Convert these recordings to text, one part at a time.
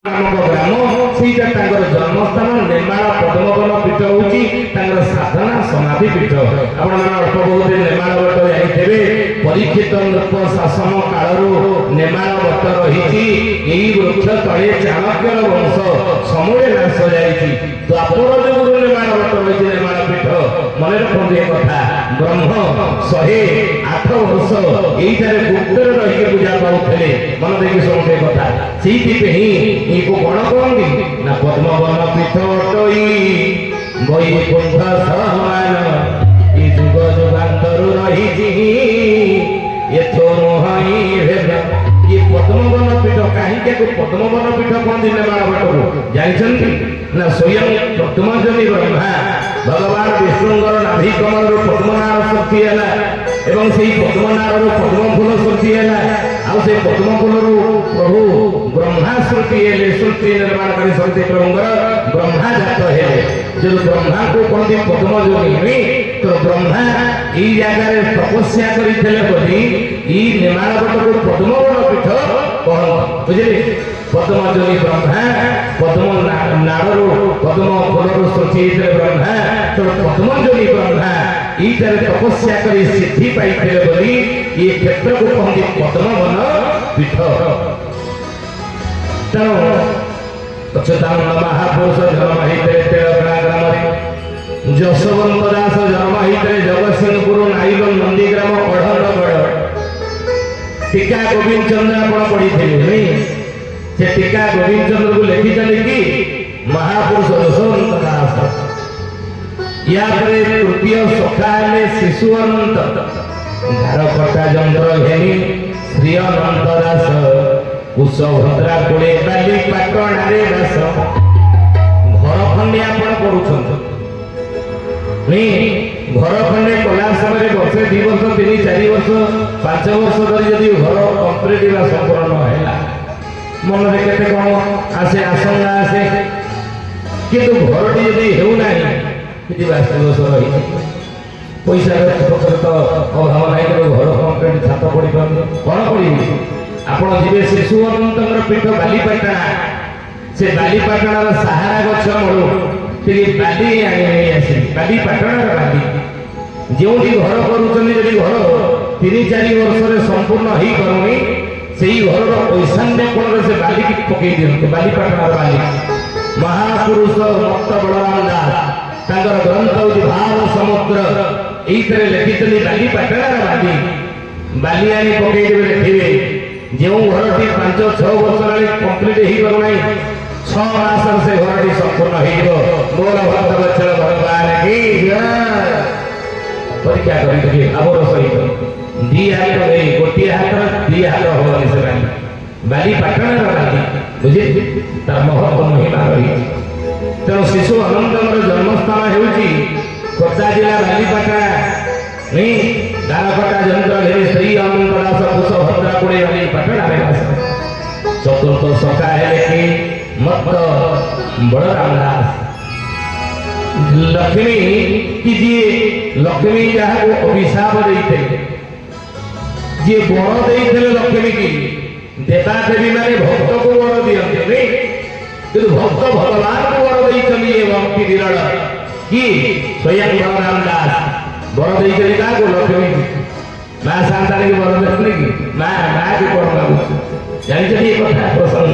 ग्राम सीटा जन्मस्थान नेमाल पद्मवन पीठ हूँ साधना समाधि पीठ। आप अल्प बहुत नेमाल बट जाइए परीक्षित नृप शासन काल नेमाल बट रही वृक्ष तले चाणक्य वंश समूले नाश जाइए द्वापर जुगुरु नेमाल बट रही नेमाल पीठ। मन रखते ये कथा ब्रह्म 108 वर्ष यही गुप्तर रही पूजा पाते मन देखिए शुणुते कथा से को कौन कहती ना पद्मवन पीठ अटई वैकुंठ समान ये जुग जुगांतर रही ये पद्मवन पीठ कहीं पद्मवन पीठ कहते नेमाल भट्ट जानते ना स्वयं पद्मजनी ब्रह्मा भगवान विष्णुंकर नाभि कमल पद्मनाभ सृष्टि है एवं से पद्मनाभ पद्म फूल सृष्टि है आउ से पद्म फूल प्रभु ब्रह्मा सृष्टि है सृष्टि निर्माण कर सकते प्रभुंकर ब्रह्मा जात है जो ब्रह्मा को कहते पद्मजनी तो ब्रह्मा ई जगह तपस्या करते नेमाल भट्ट को पद्मवन पीठ कहते बुझे पद्मजनी ब्रह्मा पद्म नाड़ू पद्म फूल सृष्टि ब्रह्मा तो पद्मजनी ब्रह्मा ये तपस्या कर सिद्धि पाई बोली ये क्षेत्र को कहते पद्मवन पीठ। तेणु अच्युतानंद महापुरुष जन्म होते ग्राम जशवंत दास जन्म होते जगतसिंहपुर नाइल नंदीग्राम कढ़गढ़ टीका गोविंद चंद्र आप पढ़ी से टीका गोविंद चंद्र को लिखिं कि महापुरुष जशवंत दास या तृतीय सखा शिशु अनंत धारकटा जंद्र घेनी श्री अनंत दास कुशभद्रा कोड़े बाली पाटणारे दास घर खंडे आप घर खंडे कला समय वर्षे 2 वर्ष 3 4 वर्ष 5 वर्ष धरी जदि घर कंप्लीट संपूर्ण है मन में केते कौन आसे आशंका आसे किंतु घर टी होना पैसा तो अभाव ना घर कंप्लीट छात पड़ी कौन पड़ी आपण जी शिशु अनंत पीठ बालीपाटना से बालीपाटणार सहारा गछ मू बाली बालीपाटणार बाली जो घर कर घर 3-4 वर्ष संपूर्ण हो पानी से घर ईशान्य कोण से बाली की पकई दिखते बालीपाटणार बाली महापुरुष मत बलराम दास ग्रंथ हूँ भाव समुद्र ये लिखिं बालीपाटणार बाली बाली आनी पकई देखिए जो घर टी 5-6 वर्ष कंप्लीट हो पाना 6 मास से घर टी संपूर्ण बोल भक्तवत्सल भगवान की परीक्षा करेंगे आवर सहित 2 हाथ नहीं गोटे हाथ 2 हाथ हम से बालीपाटणार बाली बुझे तार महत्व महिमा रही। तेणु शिशु अनंत जन्मस्थान होती खोर्धा जिला बालीपाटना नहीं धारकटा जंत्र घेरी श्री अनंत दास कुशभद्रा कोड़े बालीपाटणारे दास। चतुर्थ सखा है कि मत बलराम दास लक्ष्मी कि जी लक्ष्मी जहाँ को अभिशाप देते जी वर देते लक्ष्मी की देवादेवी माने भक्त को वर दियंते नहीं किंतु भक्त भगवान को वर देते भक्ति विरल कि स्वयं बलराम दास वर देते को लक्ष्मी माँ शांता की वर देते कि माँ की कौन जानते कथा प्रसंग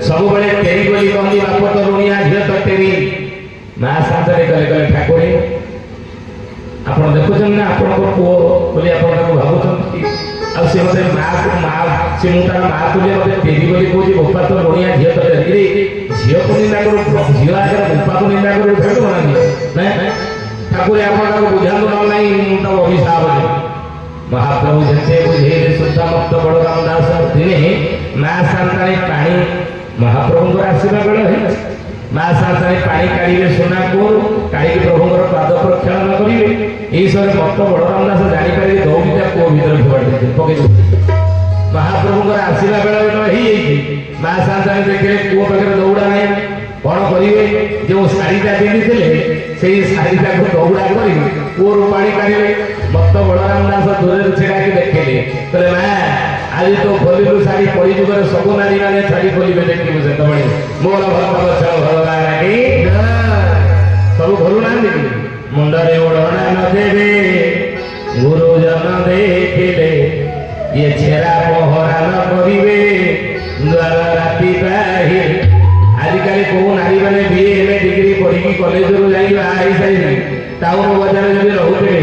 सब बड़े तेरी बोली कहती बाप तो रुणिया झील तो तेरी माँ शांता कले ठाकुर आप देखुन ना आप पुओ बोली आप भावुं से मत माँ से मुझे माँ को मत तेरी बोली कौन बोपा तो रुणिया झील तो तेरी झील को निंदा कर झील आगे बोपा को निंदा कर बना ठाकुर आप बुझा ना तो अभिशाप महाप्रभु जैसे बुझे शुद्ध मत बलराम दास दिने माँ शांता पानी महाप्रभु आसवा बेल है माँ शांता पानी काढ़े सोनापुर काढ़ी प्रभु पाद प्रक्षालन करेंगे यही सब मत बलराम दास जापर दौड़ीटा पुओ भर पकड़ महाप्रभु आसवा बेल माँ शांता देखिए पुओ पाखे दौड़ा नहीं कौन करेंगे जो शाढ़ीटा पिंधि से शाढ़ीटा को दौड़ा कर कूर पानी काढ़े मत बलराम दास दूर छेड़ा देखिले कहले माँ आज तो खोलू शाढ़ी कई जुगर सब नारी मैंने शाढ़ी खोलिए देखिए से मोर भक्त भगवान की सब खोलू ना मुंडरे ओढ़ना न देवे गुरुजन देखिले ये छेरा पहरा न करिवे द्वार राति बाहिर आजिकल कौ नारी मैंने बीए एमए डिग्री पढ़ी कॉलेज रू जाई आई सारी टाउन बजार जब रोते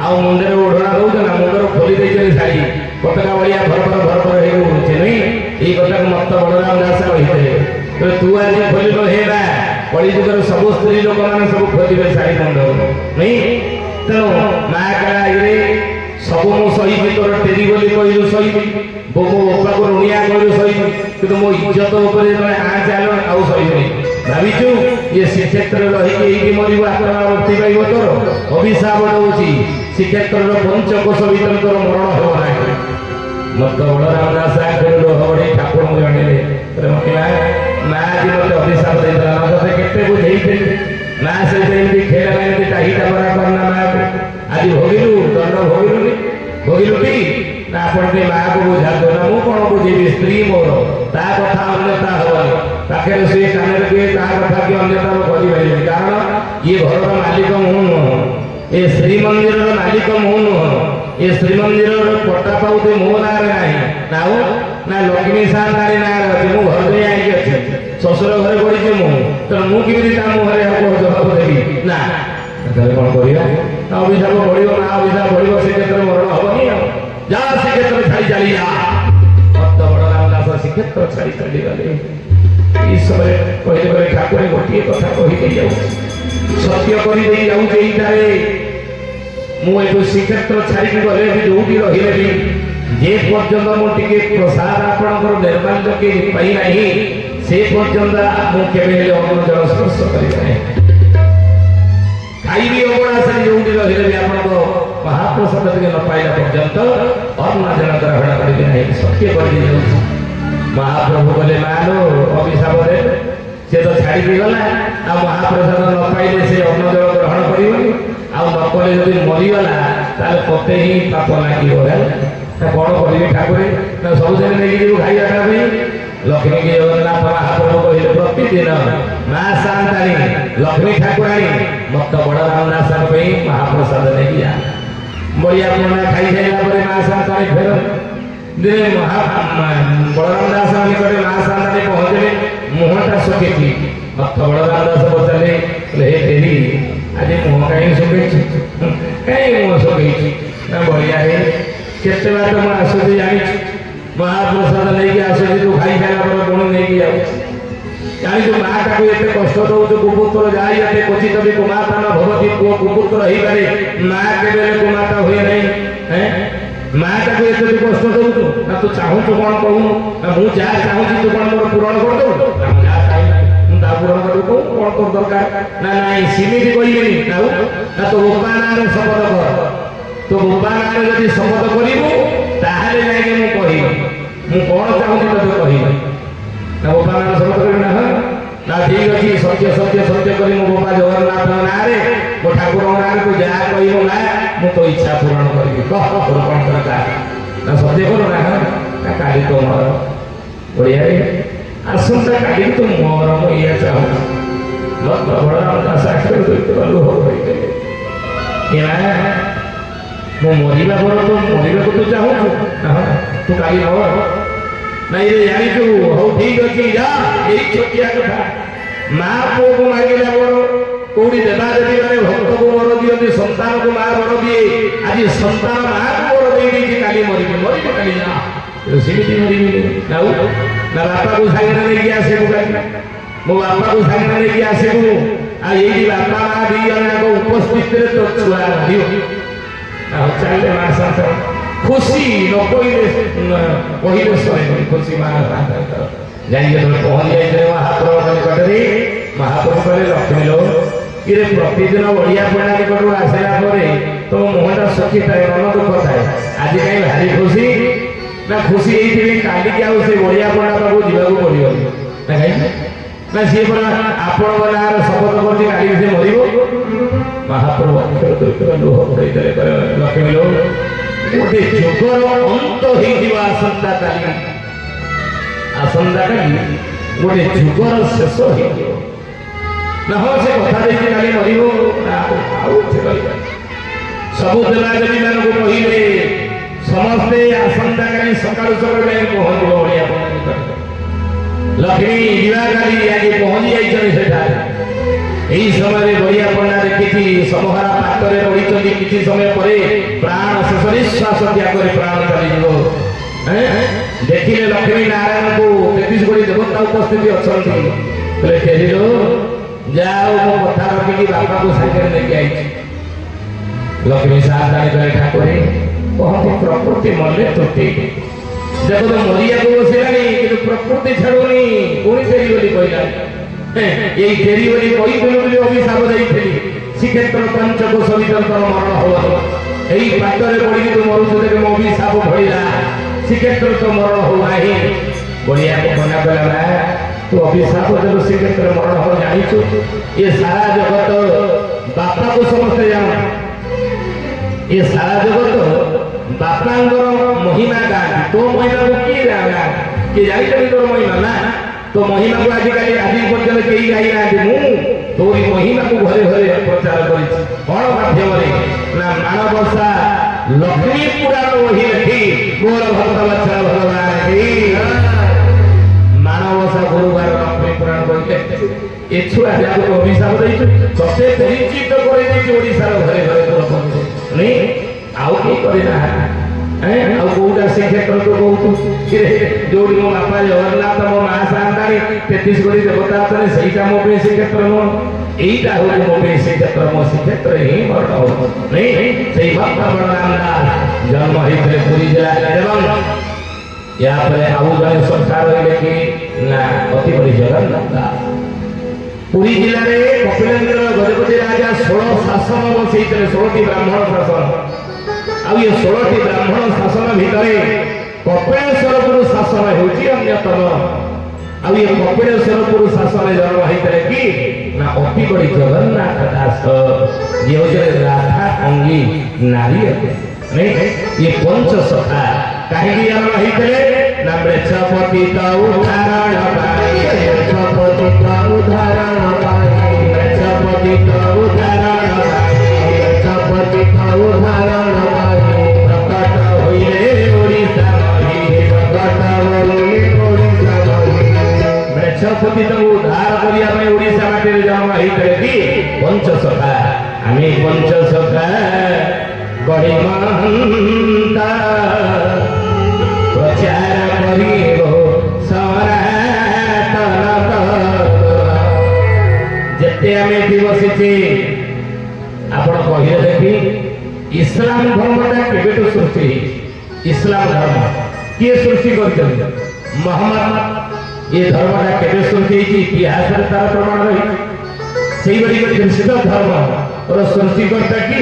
आउ मुंडे ओढ़ना दौन ना मुंडर खोली दे शाढ़ी पतका भाया भरभर भरभर होचे नहीं ये कथा मत बलराम दास कही तू आज खोल हेरा कली जुगर सब स्त्री लोक मैंने सब खोलिए शाढ़ी मुंड नहीं तेणु माँ कला ये सब मु सही तोर टेरी बोली कहलु सही बो मो बापा को ऋणिया कहलु सही कि मो इज्जत ऊपर आ चाल आउ सही भाविचु ये श्रीक्षेत्र रही मरब आत्मा मुक्ति पाइब तोर अभिशाप दौची श्रीक्षेत्र पंचकोश भर तोर मरण हो ना मत बलराम दास हबड़ी ठाकुर जणिले माँ आज मत अभिशाप देता मत केते बुझे माँ से खेल टाहीटा बरा करना माँ आज भोगिलु दंड भोगिलुनी भोगिलुटी ना आपन माँ को बुझा दो ना मु कौन बुझेबी स्त्री मोर ता कथा अन्यता हवानी पाखे से कान लगे ता कथा की अन्यता करें कारण ये घर मालिक मु नुह ये श्रीमंदिर मालिक मु नुह ये श्रीमंदिर पट्टा पाऊे मो ना ना ना लक्ष्मी सार नारी ना अच्छे मु घर में आई अच्छे शशुर घर पड़ी मुझे मुझे मुहर जवाब देवी ना कौन कर अभिशाप बढ़ो ना अभिशाप बढ़ो से क्षेत्र मरण हेनी जा से क्षेत्र छाड़ी चली जा मत बलराम दास श्रीक्षेत्र छाड़ी चली गले समय कहले ठाकुर गोटे कथा कही सत्य कर मुझे श्रीक्षेत्र छाड़ी गले भी जो रही भी जे पर्यंत मुझे प्रसाद आपंकर निर्माण के पाईना से पर्यंत मुझे अन्न जल स्पर्श कर खाइबी अबड़ा से जो रही भी आप महाप्रसाद न पाइला पर्यंत अन्न जल ग्रहण करेंगे नहीं सत्य कर महाप्रभु बोले मानो अभिशाप दे से तो छाड़ी गला आ महाप्रसाद न पाइले से अन्न जल ग्रहण कर नकले जब मरीगला कते ही पाप लगे कौन करेंगे ठाकुर सब दिन नहीं खाइबाटा लक्ष्मी की जगन्नाथ महाप्रभु कहले प्रतिदिन माँ शांताणी लक्ष्मी ठाकुराणी मत बलराम दास महाप्रसाद नहीं जा बढ़िया पुणा खाई सारा माँ शांताणी फेर दिने बलराम दास निकटे माँ शांताणी पहुँचले मुहटा सुखी मत बलराम दास पचारे हे तेरी आज मुह कहीं सुखी कहीं मुह सुखी बढ़िया केते बात मुझे आसुची जानी महाप्रसाद नहीं आसुची तू खाई खाला पुणी नहीं जानी तू माँ टाक ये कष्ट दौर कुपुत्र जाए क्वचित भी कुमाता न भवती पुओ कुपुत्र हो पारे माँ के कुमाता हुए नहीं माँ टाक ये कष्ट दौचु ना तू चाहूँ कौन कहूँ ना मुझे जहाँ चाहूँ तू कौन मोर पूरण कर दो पूरण कर कौन तोर दरकार ना ना सीमित कहनी ना तो बापा ना शपथ कर तो बापा ना जब शपथ करू ताहले जाके मु कहि कौन चाहूँ तो कहि ना बापा ना शपथ कर ना ठीक अच्छे सत्य सत्य सत्य करी मो बापा जगन्नाथ नारे मो ठाकुर नारे तू जहाँ कहू ना मु तो इच्छा पूरण करी कह तोर कौन दरकार ना सत्य करू ना काली तो मोर बढ़िया आसंता काली तो मोर मुझे चाहूँ मत बलराम दास आखिर लुह मो मरवा पर तो मरवा को तू चाहू तू काली ना ये जानी हौ ठीक अच्छे जा यही छोटिया कथा माँ पुओ को मांगला बर कौटी देवादेवी मैंने भक्त को बर दिखती सन्तान को माँ बर दिए आज सन्तान माँ को बर दे काली मरबी मरबी काली जा सेमती मरबी ना बापा को सागर नहीं आसे मो बापा को सागर नहीं आसे यही बापा माँ दी जन उपस्थित तो छुआ चले माँ साथ खुशी न कहले सर खुशी माँ जाइए पहुँच जाए महाप्रभु निकटरे महाप्रभु कहे लक्ष्मी लो कि प्रतिदिन बढ़िया पड़ा निकट आसला तो मुहटा सुखी थाए मन दुख थाए आज कहीं भारी खुशी ना खुशी यही काली कि से बढ़िया पड़ा पाक जावाक पड़ो ना कहीं ନା ସିଏ ପରା ଆପଣଙ୍କ ନାଁରେ ଶପଥ କରୁଛି କାଲି ସେ ମରିବ। ମହାପ୍ରଭୁ ଅକ୍ଷର ଲୁହ ପଡେଇଦେଲେ ଲକ୍ଷ୍ମୀ ଲୋ ଗୋଟେ ଯୁଗର ଅନ୍ତ ହେଇଯିବ ଆସନ୍ତା କାଲି ଗୋଟେ ଯୁଗର ଶେଷ ହେଇଯିବ। ନା ହଁ ସେ କଥା ଦେଇଛି କାଲି ମରିବ ଆଉ ସେ କହିବା ସବୁ ଦେବାଦେବୀ ମାନଙ୍କୁ କହିଲେ ସମସ୍ତେ ଆସନ୍ତା କାଲି ସକାଳୁ ସକାଳୁ ଯାଇ ପହଞ୍ଚିବ ଓଡ଼ିଆ ଲକ୍ଷ୍ମୀ ଯିବା କାଲି ଆଜି ପହଞ୍ଚି ଯାଇଛନ୍ତି ସେଠାରେ। ଏହି ସମୟରେ ବଳିଆ ପଣ୍ଡା ଦେଖିଛି ସମହାରା ପାଖରେ ରହିଛନ୍ତି। କିଛି ସମୟ ପରେ ପ୍ରାଣ ଶେଷ ନିଶ୍ୱାସ ତ୍ୟାଗରେ ପ୍ରାଣ ଚାଲିଯିବ। ଦେଖିଲେ ଲକ୍ଷ୍ମୀ ନାରାୟଣଙ୍କୁ 33 କୋଟି ଦେବତା ଉପସ୍ଥିତି ଅଛନ୍ତି। କହିଲେ ଫେରିଲ ଯାଅ ମୋ କଥା ରଖିକି ବାପାକୁ ସାଙ୍ଗରେ ନେଇକି ଆଇଛି। ଲକ୍ଷ୍ମୀ ସାବଧାନ କଲେ ଠାକୁରେ କହନ୍ତି ପ୍ରକୃତି ମଲେ ତ୍ରୁଟି। ଦେଖ ତ ମରିବାକୁ ବସିଲାଣି କିନ୍ତୁ ପ୍ରକୃତି ଛାଡୁନି ପୁଣି ଫେରି ବୋଲି କହିଲା। এই ফেরি বলি কইছিল বলে অভিশাপ ଦେଇଥିଲି ଶ୍ରୀକ୍ଷେତ୍ର ପଞ୍ଚକୋଶ ଭିତରେ ତୋର ମରଣ ହବ। ଏଇ ପାଟରେ ପଡ଼ିକି ତୁ ମରୁଛୁ ଦେଖେ ମୋ ଅଭିଶାପ ଭଳିଲା ଶ୍ରୀକ୍ଷେତ୍ର ତ ମରଣ ହଉ ନାହିଁ। ବଳିଆକୁ ମନା କଲା ନା ତୁ ଅଭିଶାପ ଦେଲୁ ଶ୍ରୀକ୍ଷେତ୍ର ମରଣ ହବ ଜାଣିଛୁ। ଏ ସାରା ଜଗତ ବାପାକୁ ସମସ୍ତେ ଜାଣ ଏ ସାରା ଜଗତ ବାପାଙ୍କର ମହିମା ଗାଆନ୍ତି। ତୋ ମହିମାକୁ କିଏ ଜାଣା କିଏ ଜାଣିଛନ୍ତି ତୋର ମହିମା ନା तो महिमा को आजिकाली आज पर्यटन कई गाई ना मु तोरी महिमा को घरे घरे प्रचार करी कौन माध्यम ना मानवसा लक्ष्मी पुराण वही लिखी गोर भक्त बच्चा भगवान की मानवसा गुरुवार लक्ष्मी पुराण कहते ए छुआ जाको अभिशाप दैछु सते परिचित करे दैछु ओडिसा घरे घरे लोक नहीं आउ की करे ना ଆଉ କୋଉଟା ଶ୍ରୀକ୍ଷେତ୍ର ତ କହୁଛୁ ଯୋଉଠି ମୋ ବାପା ଜଗନ୍ନାଥ ମୋ ମା ସାନ୍ତାଣୀ 33 କୋଟି ଦେବତା ଅଛନ୍ତି ସେଇଟା ମୋ ପାଇଁ ଶ୍ରୀକ୍ଷେତ୍ର ନୁହଁ। ଏଇଟା ହଉଛି ମୋ ପାଇଁ ଶ୍ରୀକ୍ଷେତ୍ର। ମୋ ଶ୍ରୀକ୍ଷେତ୍ର ହିଁ ମରଣ ହବ ନାଇଁ। ସେଇ ଭକ୍ତ ବଳରାମ ଦାସ ଜନ୍ମ ହେଇଥିଲେ ପୁରୀ ଜିଲ୍ଲାରେ ଏବଂ ୟାପରେ ଆଉ ଜଣେ ସରକାର ରହିଲେ କି ନା ଅତିବଡ଼ି ଜଗନ୍ନାଥ ଦାସ। ପୁରୀ ଜିଲ୍ଲାରେ କପିଳେନ୍ଦ୍ର ଗଜପତି ରାଜା 16 ଶାସନ ବସେଇଥିଲେ 16ଟି ବ୍ରାହ୍ମଣ ଶାସନ। ଆଉ ଏ 16ଟି ବ୍ରାହ୍ମଣ ଶାସନ ଭିତରେ କପିଳେଶ୍ୱରପୁର ଶାସନ ହେଉଛି ଅନ୍ୟତମ। ଆଉ ଏ କପିଳେଶ୍ୱରପୁର ଶାସନ ଜନ୍ମ ହେଇଥିଲେ କି ନା ଅତିବଡ଼ି ଜଗନ୍ନାଥ ଦାସ ଯିଏ ହଉଛନ୍ତି ରାଧା ଅଙ୍ଗୀ ନାରୀ ଏ ପଞ୍ଚସଖା କାହିଁକି ଜନ୍ମ ହେଇଥିଲେ ନା ମେଛପତି ଉଦାହରଣ ମେଛପତି ଉଦାହରଣ ମେଛପତି ଉଦାହରଣ ମେଛପତି ଉଦାହରଣ मेछपति उद्धार करने ओडिशा माटी जन्म होते कि पंचसखा आम पंचसखा गढ़ी महंता प्रचार करते आम बसी आपण कहे देखी इस्लाम धर्मटा केबेटू सृष्टि इस्लाम धर्म किए सृष्टि कर मोहम्मद ये धर्मटा केबे सृष्टि इतिहास तार प्रमाण रही से सिद्ध धर्म और सृष्टिकर्ता कि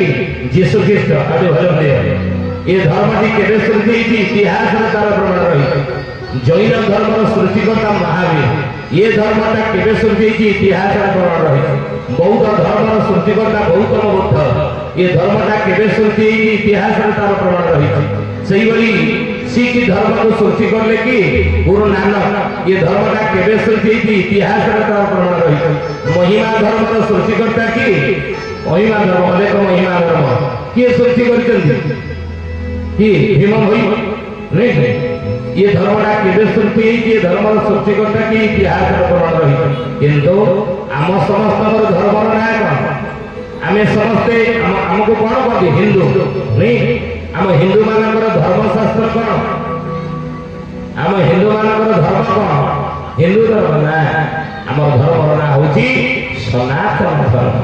जीशु ख्रीस्ट आदि भले भले ये धर्मटी केबे सृष्टि इतिहास तार प्रमाण रही जैन धर्म सृष्टिकर्ता महावीर ये धर्मटा केबे सृष्टि इतिहास प्रमाण रही बौद्ध धर्म सृष्टिकर्ता गौतम बुद्ध ये धर्मटा केबे सृष्टि इतिहास तार प्रमाण रही से सिख धर्म को सृष्टि करले कि गुरु नानक ये धर्मटा केबे सृष्टि इतिहास तार प्रमाण रही महिमा धर्म सृष्टिकर्ता कि महिमा धर्म अनेक महिमा धर्म किए सृष्टि करछन्ति कि भीम भई नहीं ये धर्मटा केबे सृष्टि ये धर्म सृष्टिकर्ता कि इतिहास प्रमाण रही किंतु आम समस्त धर्म ना कौन आमे समस्ते हमको कौन कहते हिंदू नहीं आम हिंदू मानकर धर्मशास्त्र कौन आम हिंदू मानकर धर्म कौन हिंदू धर्म ना आम धर्म ना हूँ सनातन धर्म